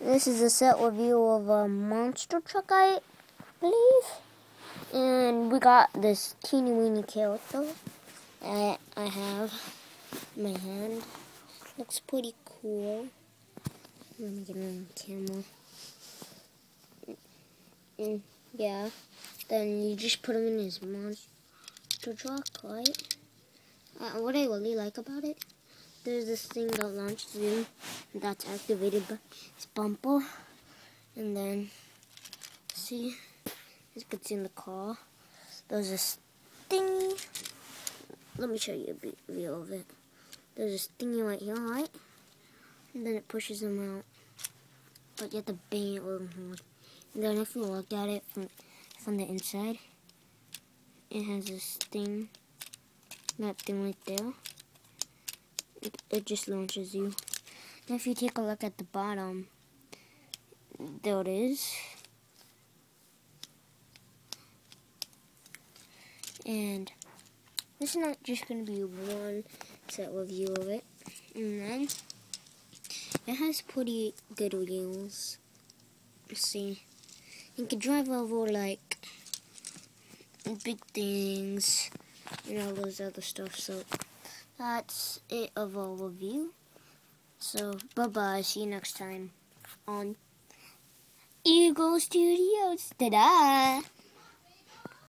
This is a set review of a monster truck, I believe. And we got this teeny weeny character that I have in my hand. Looks pretty cool. Let me get it on camera. Yeah. Then you just put him in his monster truck, right? What I really like about it, there's this thing that launches in, that's activated by his bumper. And then, see, this gets in the car. There's this thingy. Let me show you a view of it. There's this thingy right here, right? And then it pushes him out. But you have to bang it really hard. And then if you look at it from the inside, it has this thing, that thing right there. It just launches you. And if you take a look at the bottom, there it is. And this is not just going to be one set review of it. And then it has pretty good wheels. Let's see. You can drive over like big things and all those other stuff. So that's it of our review. So bye-bye. See you next time on Eagle Studios. Ta-da!